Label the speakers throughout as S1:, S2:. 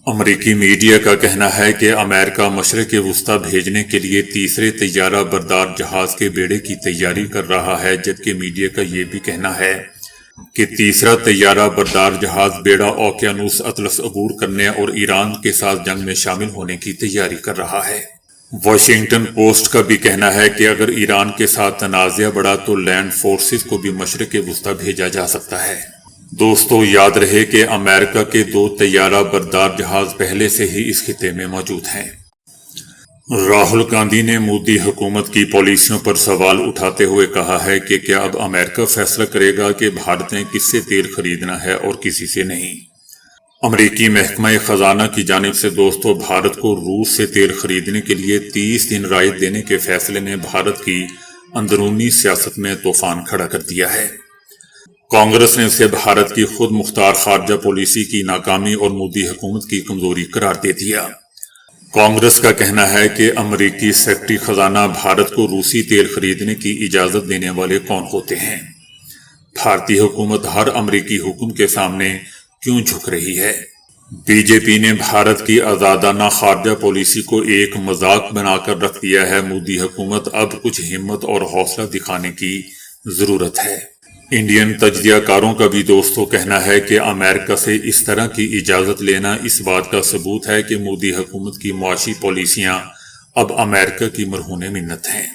S1: امریکی میڈیا کا کہنا ہے کہ امریکہ مشرق وسطی بھیجنے کے لیے تیسرے طیارہ بردار جہاز کے بیڑے کی تیاری کر رہا ہے، جبکہ میڈیا کا یہ بھی کہنا ہے کہ تیسرا طیارہ بردار جہاز بیڑا اوقیانوس اطلس عبور کرنے اور ایران کے ساتھ جنگ میں شامل ہونے کی تیاری کر رہا ہے۔ واشنگٹن پوسٹ کا بھی کہنا ہے کہ اگر ایران کے ساتھ تنازع بڑھا تو لینڈ فورسز کو بھی مشرق وسطی بھیجا جا سکتا ہے۔ دوستو، یاد رہے کہ امریکہ کے 2 طیارہ بردار جہاز پہلے سے ہی اس خطے میں موجود ہیں۔ راہل گاندھی نے مودی حکومت کی پالیسیوں پر سوال اٹھاتے ہوئے کہا ہے کہ کیا اب امریکہ فیصلہ کرے گا کہ بھارت نے کس سے تیل خریدنا ہے اور کسی سے نہیں۔ امریکی محکمہ خزانہ کی جانب سے دوستو، بھارت کو روس سے تیل خریدنے کے لیے 30 دن رعایت دینے کے فیصلے نے بھارت کی اندرونی سیاست میں طوفان کھڑا کر دیا ہے۔ کانگریس نے اسے بھارت کی خود مختار خارجہ پالیسی کی ناکامی اور مودی حکومت کی کمزوری قرار دے دیا۔ کانگریس کا کہنا ہے کہ امریکی سیکرٹری خزانہ بھارت کو روسی تیل خریدنے کی اجازت دینے والے کون ہوتے ہیں؟ بھارتی حکومت ہر امریکی حکم کے سامنے کیوں جھک رہی ہے؟ بی جے پی نے بھارت کی آزادانہ خارجہ پالیسی کو ایک مذاق بنا کر رکھ دیا ہے۔ مودی حکومت اب کچھ ہمت اور حوصلہ دکھانے کی ضرورت ہے۔ انڈین تجزیہ کاروں کا بھی دوستو کہنا ہے کہ امریکہ سے اس طرح کی اجازت لینا اس بات کا ثبوت ہے کہ مودی حکومت کی معاشی پالیسیاں اب امریکہ کی مرہون منت ہیں۔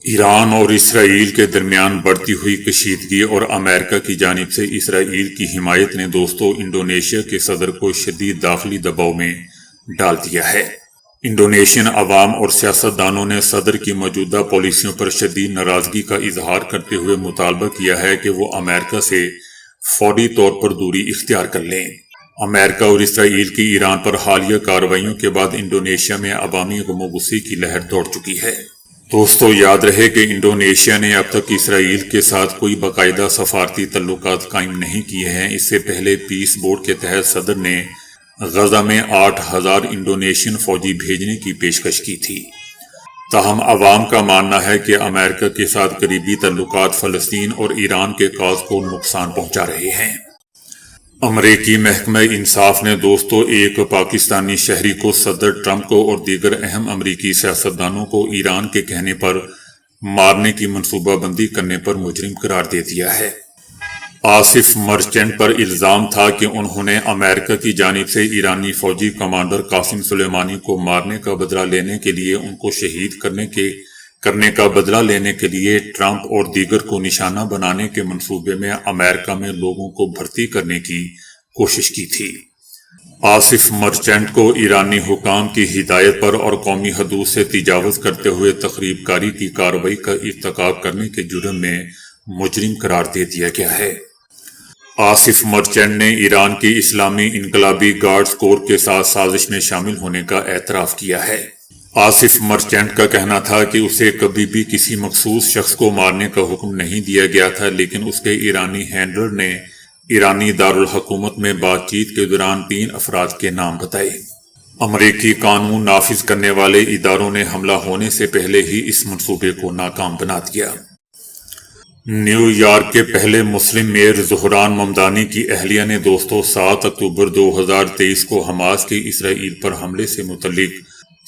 S1: ایران اور اسرائیل کے درمیان بڑھتی ہوئی کشیدگی اور امریکہ کی جانب سے اسرائیل کی حمایت نے دوستو انڈونیشیا کے صدر کو شدید داخلی دباؤ میں ڈال دیا ہے۔ انڈونیشین عوام اور سیاستدانوں نے صدر کی موجودہ پالیسیوں پر شدید ناراضگی کا اظہار کرتے ہوئے مطالبہ کیا ہے کہ وہ امریکہ سے فوری طور پر دوری اختیار کر لیں۔ امریکہ اور اسرائیل کی ایران پر حالیہ کارروائیوں کے بعد انڈونیشیا میں عوامی غم و غصے کی لہر دوڑ چکی ہے۔ دوستو، یاد رہے کہ انڈونیشیا نے اب تک اسرائیل کے ساتھ کوئی باقاعدہ سفارتی تعلقات قائم نہیں کیے ہیں۔ اس سے پہلے پیس بورڈ کے تحت صدر نے غزہ میں 8,000 انڈونیشین فوجی بھیجنے کی پیشکش کی تھی۔ تاہم عوام کا ماننا ہے کہ امریکہ کے ساتھ قریبی تعلقات فلسطین اور ایران کے کاز کو نقصان پہنچا رہے ہیں۔ امریکی محکمہ انصاف نے دوستو ایک پاکستانی شہری کو صدر ٹرمپ کو اور دیگر اہم امریکی سیاستدانوں کو ایران کے کہنے پر مارنے کی منصوبہ بندی کرنے پر مجرم قرار دے دیا ہے۔ آصف مرچنٹ پر الزام تھا کہ انہوں نے امریکہ کی جانب سے ایرانی فوجی کمانڈر قاسم سلیمانی کو مارنے کا بدلہ لینے کے لیے ان کو شہید کرنے کا بدلہ لینے کے لیے ٹرمپ اور دیگر کو نشانہ بنانے کے منصوبے میں امریکہ میں لوگوں کو بھرتی کرنے کی کوشش کی تھی۔ آصف مرچنٹ کو ایرانی حکام کی ہدایت پر اور قومی حدود سے تجاوز کرتے ہوئے تخریب کاری کی کارروائی کا ارتکاب کرنے کے جرم میں مجرم قرار دے دیا گیا ہے۔ آصف مرچنٹ نے ایران کی اسلامی انقلابی گارڈز کور کے ساتھ سازش میں شامل ہونے کا اعتراف کیا ہے۔ آصف مرچنٹ کا کہنا تھا کہ اسے کبھی بھی کسی مخصوص شخص کو مارنے کا حکم نہیں دیا گیا تھا، لیکن اس کے ایرانی ہینڈلر نے ایرانی دارالحکومت میں بات چیت کے دوران 3 افراد کے نام بتائے۔ امریکی قانون نافذ کرنے والے اداروں نے حملہ ہونے سے پہلے ہی اس منصوبے کو ناکام بنا دیا۔ نیو یارک کے پہلے مسلم میئر زہران ممدانی کی اہلیہ نے دوستو 7 اکتوبر 2023 کو حماس کے اسرائیل پر حملے سے متعلق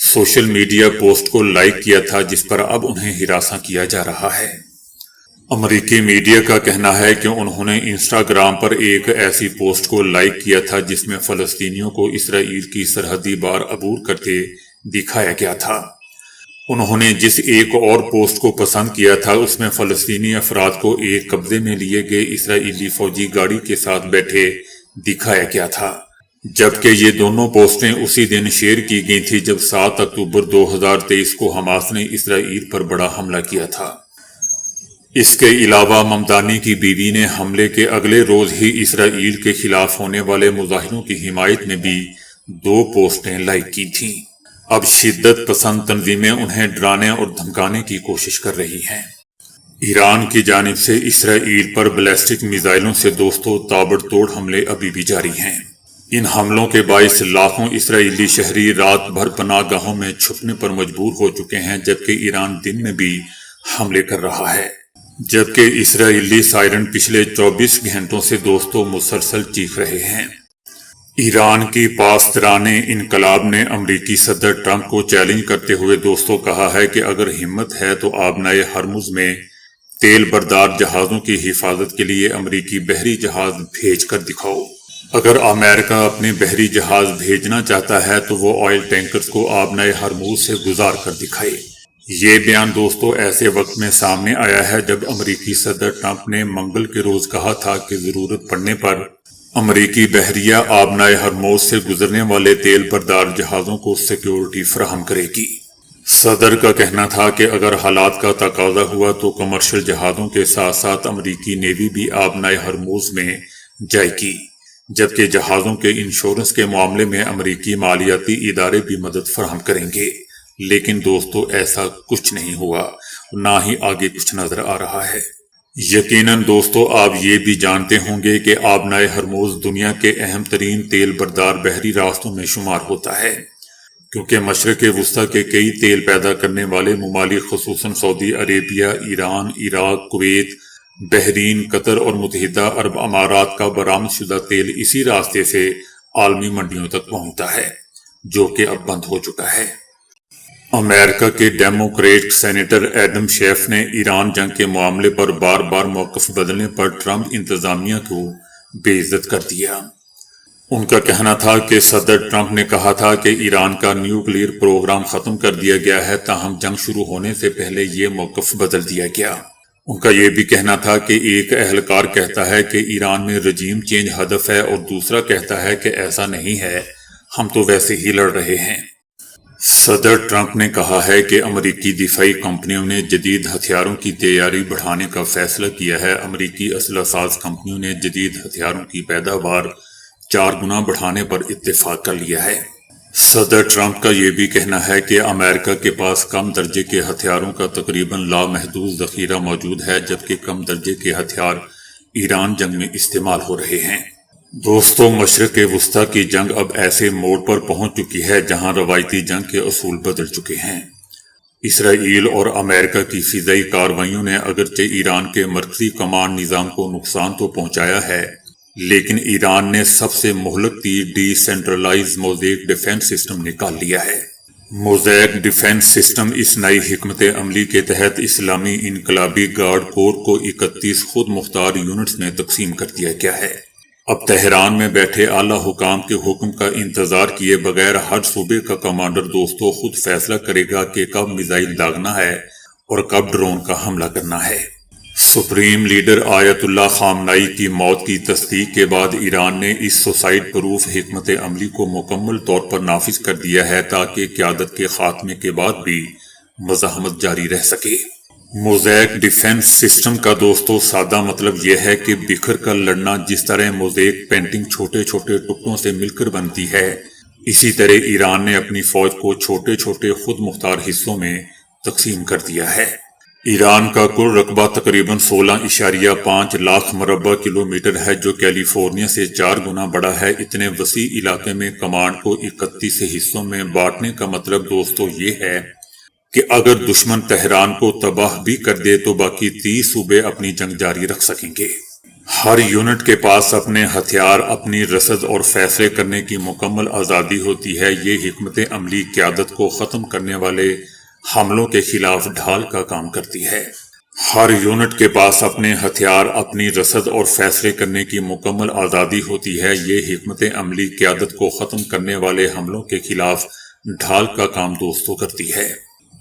S1: سوشل میڈیا پوسٹ کو لائک کیا تھا، جس پر اب انہیں ہراساں کیا جا رہا ہے۔ امریکی میڈیا کا کہنا ہے کہ انہوں نے انسٹاگرام پر ایک ایسی پوسٹ کو لائک کیا تھا جس میں فلسطینیوں کو اسرائیل کی سرحدی بار عبور کرتے دکھایا گیا تھا۔ انہوں نے جس ایک اور پوسٹ کو پسند کیا تھا اس میں فلسطینی افراد کو ایک قبضے میں لیے گئے اسرائیلی فوجی گاڑی کے ساتھ بیٹھے دکھایا گیا تھا، جبکہ یہ دونوں پوسٹیں اسی دن شیئر کی گئی تھی جب 7 اکتوبر 2023 کو حماس نے اسرائیل پر بڑا حملہ کیا تھا۔ اس کے علاوہ ممدانی کی بیوی نے حملے کے اگلے روز ہی اسرائیل کے خلاف ہونے والے مظاہروں کی حمایت میں بھی 2 پوسٹیں لائک کی تھیں۔ اب شدت پسند تنظیمیں انہیں ڈرانے اور دھمکانے کی کوشش کر رہی ہیں۔ ایران کی جانب سے اسرائیل پر بیلسٹک میزائلوں سے دوستو تابڑ توڑ حملے ابھی بھی جاری ہیں۔ ان حملوں کے باعث لاکھوں اسرائیلی شہری رات بھر پناہ گاہوں میں چھپنے پر مجبور ہو چکے ہیں، جبکہ ایران دن میں بھی حملے کر رہا ہے، جبکہ اسرائیلی سائرن پچھلے 24 گھنٹوں سے دوستو مسلسل چیخ رہے ہیں۔ ایران کی پاسداران انقلاب نے امریکی صدر ٹرمپ کو چیلنج کرتے ہوئے دوستوں کہا ہے کہ اگر ہمت ہے تو آبنائے ہرمز میں تیل بردار جہازوں کی حفاظت کے لیے امریکی بحری جہاز بھیج کر دکھاؤ۔ اگر امریکہ اپنے بحری جہاز بھیجنا چاہتا ہے تو وہ آئل ٹینکرز کو آبنائے ہرمز سے گزار کر دکھائے۔ یہ بیان دوستوں ایسے وقت میں سامنے آیا ہے جب امریکی صدر ٹرمپ نے منگل کے روز کہا تھا کہ ضرورت پڑنے پر امریکی بحریہ آبنائے ہرمز سے گزرنے والے تیل بردار جہازوں کو سیکیورٹی فراہم کرے گی۔ صدر کا کہنا تھا کہ اگر حالات کا تقاضا ہوا تو کمرشل جہازوں کے ساتھ ساتھ امریکی نیوی بھی آبنائے ہرمز میں جائے گی، جبکہ جہازوں کے انشورنس کے معاملے میں امریکی مالیاتی ادارے بھی مدد فراہم کریں گے۔ لیکن دوستو ایسا کچھ نہیں ہوا، نہ ہی آگے کچھ نظر آ رہا ہے۔ یقیناً دوستو آپ یہ بھی جانتے ہوں گے کہ آبنائے ہرمز دنیا کے اہم ترین تیل بردار بحری راستوں میں شمار ہوتا ہے، کیونکہ مشرق وسطیٰ کے کئی تیل پیدا کرنے والے ممالک خصوصاً سعودی عربیہ، ایران، عراق، کویت، بحرین، قطر اور متحدہ عرب امارات کا برآمد شدہ تیل اسی راستے سے عالمی منڈیوں تک پہنچتا ہے، جو کہ اب بند ہو چکا ہے۔ امریکہ کے ڈیموکریٹ سینیٹر ایڈم شیف نے ایران جنگ کے معاملے پر بار بار موقف بدلنے پر ٹرمپ انتظامیہ کو بے عزت کر دیا۔ ان کا کہنا تھا کہ صدر ٹرمپ نے کہا تھا کہ ایران کا نیوکلیئر پروگرام ختم کر دیا گیا ہے، تاہم جنگ شروع ہونے سے پہلے یہ موقف بدل دیا گیا۔ ان کا یہ بھی کہنا تھا کہ ایک اہلکار کہتا ہے کہ ایران میں رجیم چینج ہدف ہے اور دوسرا کہتا ہے کہ ایسا نہیں ہے، ہم تو ویسے ہی لڑ رہے ہیں۔ صدر ٹرمپ نے کہا ہے کہ امریکی دفاعی کمپنیوں نے جدید ہتھیاروں کی تیاری بڑھانے کا فیصلہ کیا ہے۔ امریکی اسلحہ ساز کمپنیوں نے جدید ہتھیاروں کی پیداوار 4 گنا بڑھانے پر اتفاق کر لیا ہے۔ صدر ٹرمپ کا یہ بھی کہنا ہے کہ امریکہ کے پاس کم درجے کے ہتھیاروں کا تقریباً لامحدود ذخیرہ موجود ہے، جبکہ کم درجے کے ہتھیار ایران جنگ میں استعمال ہو رہے ہیں۔ دوستو مشرق وسطیٰ کی جنگ اب ایسے موڑ پر پہنچ چکی ہے جہاں روایتی جنگ کے اصول بدل چکے ہیں۔ اسرائیل اور امریکہ کی فضائی کارروائیوں نے اگرچہ ایران کے مرکزی کمانڈ نظام کو نقصان تو پہنچایا ہے، لیکن ایران نے سب سے مہلک ڈی سینٹرلائز موزیک ڈیفنس سسٹم نکال لیا ہے۔ موزیک ڈیفنس سسٹم اس نئی حکمت عملی کے تحت اسلامی انقلابی گارڈ کور کو 31 خود مختار یونٹس میں تقسیم کر دیا گیا ہے۔ اب تہران میں بیٹھے اعلیٰ حکام کے حکم کا انتظار کیے بغیر ہر صوبے کا کمانڈر دوستوں خود فیصلہ کرے گا کہ کب میزائل داغنا ہے اور کب ڈرون کا حملہ کرنا ہے۔ سپریم لیڈر آیت اللہ خامنائی کی موت کی تصدیق کے بعد ایران نے اس سوسائڈ پروف حکمت عملی کو مکمل طور پر نافذ کر دیا ہے تاکہ قیادت کے خاتمے کے بعد بھی مزاحمت جاری رہ سکے۔ موزیک ڈیفنس سسٹم کا دوستوں سادہ مطلب یہ ہے کہ بکھر کر لڑنا۔ جس طرح موزیک پینٹنگ چھوٹے چھوٹے ٹکڑوں سے مل کر بنتی ہے، اسی طرح ایران نے اپنی فوج کو چھوٹے چھوٹے خود مختار حصوں میں تقسیم کر دیا ہے۔ ایران کا کل رقبہ تقریباً 16.5 لاکھ مربع کلومیٹر ہے، جو کیلیفورنیا سے 4 گنا بڑا ہے۔ اتنے وسیع علاقے میں کمانڈ کو 31 حصوں میں بانٹنے کا مطلب دوستو یہ ہے کہ اگر دشمن تہران کو تباہ بھی کر دے تو باقی 30 صوبے اپنی جنگ جاری رکھ سکیں گے۔ ہر یونٹ کے پاس اپنے ہتھیار، اپنی رسد اور فیصلے کرنے کی مکمل آزادی ہوتی ہے۔ یہ حکمت عملی قیادت کو ختم کرنے والے حملوں کے خلاف ڈھال کا کام کرتی ہے۔ ہر یونٹ کے پاس اپنے ہتھیار، اپنی رسد اور فیصلے کرنے کی مکمل آزادی ہوتی ہے۔ یہ حکمت عملی قیادت کو ختم کرنے والے حملوں کے خلاف ڈھال کا کام دوستوں کرتی ہے۔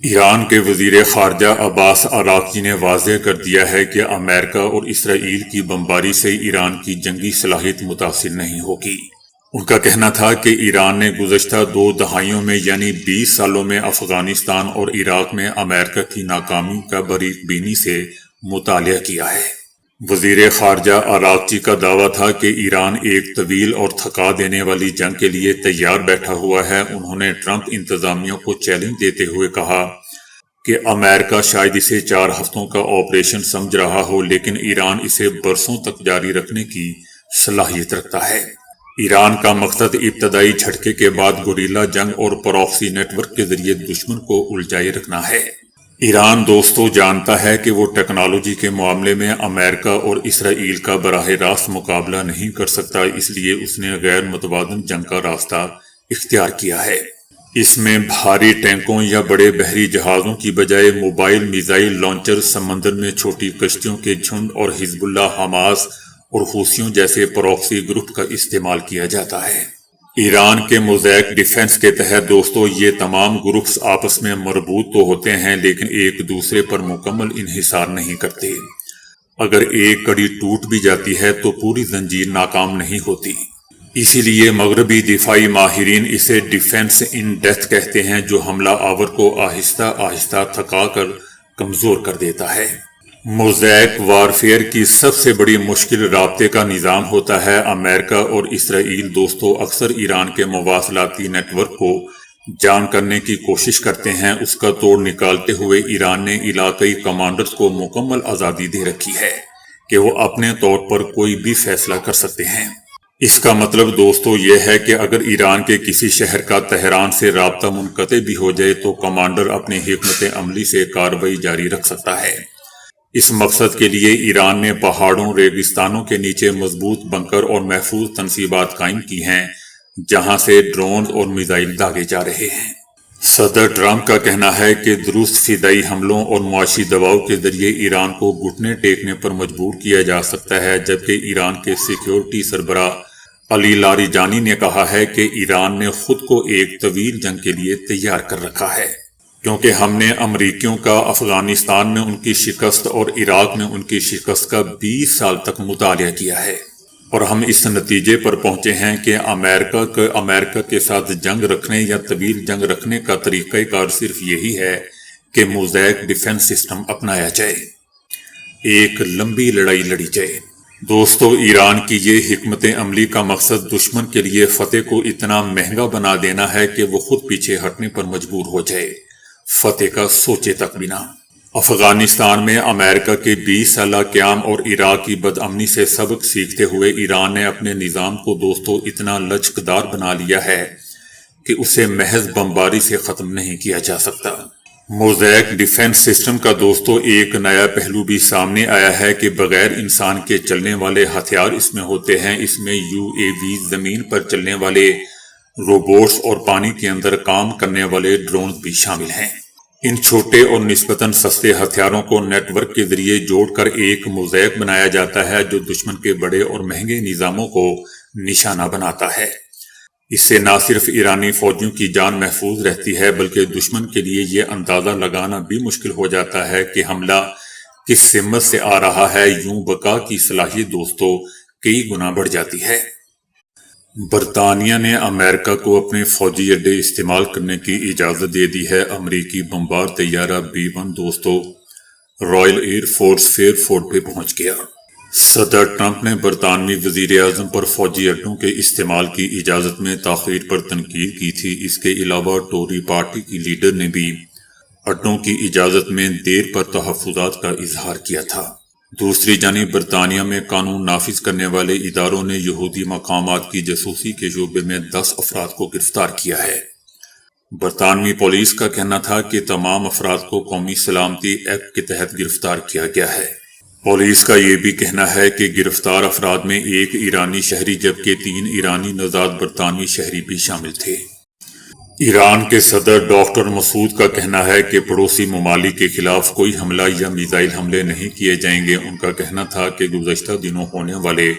S1: ایران کے وزیر خارجہ عباس عراقچی نے واضح کر دیا ہے کہ امریکہ اور اسرائیل کی بمباری سے ایران کی جنگی صلاحیت متاثر نہیں ہوگی۔ ان کا کہنا تھا کہ ایران نے گزشتہ 2 دہائیوں میں یعنی 20 سالوں میں افغانستان اور عراق میں امریکہ کی ناکامی کا باریک بینی سے مطالعہ کیا ہے۔ وزیر خارجہ عراقچی کا دعویٰ تھا کہ ایران ایک طویل اور تھکا دینے والی جنگ کے لیے تیار بیٹھا ہوا ہے۔ انہوں نے ٹرمپ انتظامیہ کو چیلنج دیتے ہوئے کہا کہ امریکہ شاید اسے 4 ہفتوں کا آپریشن سمجھ رہا ہو، لیکن ایران اسے برسوں تک جاری رکھنے کی صلاحیت رکھتا ہے۔ ایران کا مقصد ابتدائی جھٹکے کے بعد گوریلا جنگ اور پراکسی نیٹ ورک کے ذریعے دشمن کو الجھائے رکھنا ہے۔ ایران دوستو جانتا ہے کہ وہ ٹیکنالوجی کے معاملے میں امریکہ اور اسرائیل کا براہ راست مقابلہ نہیں کر سکتا، اس لیے اس نے غیر متوازن جنگ کا راستہ اختیار کیا ہے۔ اس میں بھاری ٹینکوں یا بڑے بحری جہازوں کی بجائے موبائل میزائل لانچر، سمندر میں چھوٹی کشتیوں کے جھنڈ اور حزب اللہ، حماس اور حوثیوں جیسے پروکسی گروپ کا استعمال کیا جاتا ہے۔ ایران کے موزیک ڈیفنس کے تحت دوستو یہ تمام گروپس آپس میں مربوط تو ہوتے ہیں لیکن ایک دوسرے پر مکمل انحصار نہیں کرتے۔ اگر ایک کڑی ٹوٹ بھی جاتی ہے تو پوری زنجیر ناکام نہیں ہوتی۔ اسی لیے مغربی دفاعی ماہرین اسے ڈیفنس ان ڈیتھ کہتے ہیں، جو حملہ آور کو آہستہ آہستہ تھکا کر کمزور کر دیتا ہے۔ موزیک وارفیئر کی سب سے بڑی مشکل رابطے کا نظام ہوتا ہے۔ امریکہ اور اسرائیل دوستو اکثر ایران کے مواصلاتی نیٹ ورک کو جام کرنے کی کوشش کرتے ہیں۔ اس کا توڑ نکالتے ہوئے ایران نے علاقائی کمانڈرز کو مکمل آزادی دے رکھی ہے کہ وہ اپنے طور پر کوئی بھی فیصلہ کر سکتے ہیں۔ اس کا مطلب دوستو یہ ہے کہ اگر ایران کے کسی شہر کا تہران سے رابطہ منقطع بھی ہو جائے تو کمانڈر اپنی حکمت عملی سے کارروائی جاری رکھ سکتا ہے۔ اس مقصد کے لیے ایران نے پہاڑوں، ریگستانوں کے نیچے مضبوط بنکر اور محفوظ تنصیبات قائم کی ہیں جہاں سے ڈرونز اور میزائل داغے جا رہے ہیں۔ صدر ٹرمپ کا کہنا ہے کہ درست فضائی حملوں اور معاشی دباؤ کے ذریعے ایران کو گھٹنے ٹیکنے پر مجبور کیا جا سکتا ہے، جبکہ ایران کے سیکیورٹی سربراہ علی لاریجانی نے کہا ہے کہ ایران نے خود کو ایک طویل جنگ کے لیے تیار کر رکھا ہے، کیونکہ ہم نے امریکیوں کا افغانستان میں ان کی شکست اور عراق میں ان کی شکست کا 20 سال تک مطالعہ کیا ہے، اور ہم اس نتیجے پر پہنچے ہیں کہ امریکہ کے ساتھ جنگ رکھنے یا طویل جنگ رکھنے کا طریقہ کار صرف یہی ہے کہ موزیک ڈیفنس سسٹم اپنایا جائے، ایک لمبی لڑائی لڑی جائے۔ دوستو ایران کی یہ حکمت عملی کا مقصد دشمن کے لیے فتح کو اتنا مہنگا بنا دینا ہے کہ وہ خود پیچھے ہٹنے پر مجبور ہو جائے، فتح کا سوچے تک بنا۔ افغانستان میں امریکہ کے 20 سالہ قیام اور عراق کی بدامنی سے سبق سیکھتے ہوئے ایران نے اپنے نظام کو دوستو اتنا لچکدار بنا لیا ہے کہ اسے محض بمباری سے ختم نہیں کیا جا سکتا۔ موزیک ڈیفنس سسٹم کا دوستو ایک نیا پہلو بھی سامنے آیا ہے کہ بغیر انسان کے چلنے والے ہتھیار اس میں ہوتے ہیں۔ اس میں UAV، زمین پر چلنے والے روبوٹس اور پانی کے اندر کام کرنے والے ڈرونز بھی شامل ہیں۔ ان چھوٹے اور نسبتاً سستے ہتھیاروں کو نیٹ ورک کے ذریعے جوڑ کر ایک موزیک بنایا جاتا ہے جو دشمن کے بڑے اور مہنگے نظاموں کو نشانہ بناتا ہے۔ اس سے نہ صرف ایرانی فوجیوں کی جان محفوظ رہتی ہے بلکہ دشمن کے لیے یہ اندازہ لگانا بھی مشکل ہو جاتا ہے کہ حملہ کس سمت سے آ رہا ہے۔ یوں بقا کی صلاحیت دوستو کئی گنا بڑھ جاتی ہے۔ برطانیہ نے امریکہ کو اپنے فوجی اڈے استعمال کرنے کی اجازت دے دی ہے۔ امریکی بمبار طیارہ B-1 دوستو Royal Air Force Fairford پہ پہنچ گیا۔ صدر ٹرمپ نے برطانوی وزیر اعظم پر فوجی اڈوں کے استعمال کی اجازت میں تاخیر پر تنقید کی تھی۔ اس کے علاوہ ٹوری پارٹی کی لیڈر نے بھی اڈوں کی اجازت میں دیر پر تحفظات کا اظہار کیا تھا۔ دوسری جانب برطانیہ میں قانون نافذ کرنے والے اداروں نے یہودی مقامات کی جاسوسی کے شعبے میں 10 افراد کو گرفتار کیا ہے۔ برطانوی پولیس کا کہنا تھا کہ تمام افراد کو قومی سلامتی ایکٹ کے تحت گرفتار کیا گیا ہے۔ پولیس کا یہ بھی کہنا ہے کہ گرفتار افراد میں ایک ایرانی شہری جبکہ 3 ایرانی نژاد برطانوی شہری بھی شامل تھے۔ ایران کے صدر ڈاکٹر مسعود کا کہنا ہے کہ پڑوسی ممالک کے خلاف کوئی حملہ یا میزائل حملے نہیں کیے جائیں گے۔ ان کا کہنا تھا کہ گزشتہ دنوں ہونے والے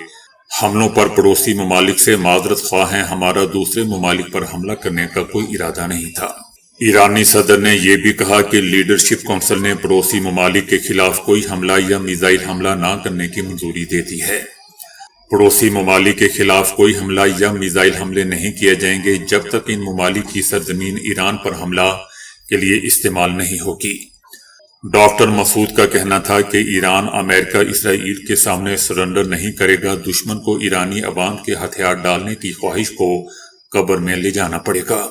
S1: حملوں پر پڑوسی ممالک سے معذرت خواہ ہیں، ہمارا دوسرے ممالک پر حملہ کرنے کا کوئی ارادہ نہیں تھا۔ ایرانی صدر نے یہ بھی کہا کہ لیڈرشپ کونسل نے پڑوسی ممالک کے خلاف کوئی حملہ یا میزائل حملہ نہ کرنے کی منظوری دے دی ہے۔ پڑوسی ممالک کے خلاف کوئی حملہ یا میزائل حملے نہیں کیے جائیں گے جب تک ان ممالک کی سرزمین ایران پر حملہ کے لیے استعمال نہیں ہوگی۔ ڈاکٹر مسعود کا کہنا تھا کہ ایران امریکہ اسرائیل کے سامنے سرنڈر نہیں کرے گا، دشمن کو ایرانی عوام کے ہتھیار ڈالنے کی خواہش کو قبر میں لے جانا پڑے گا۔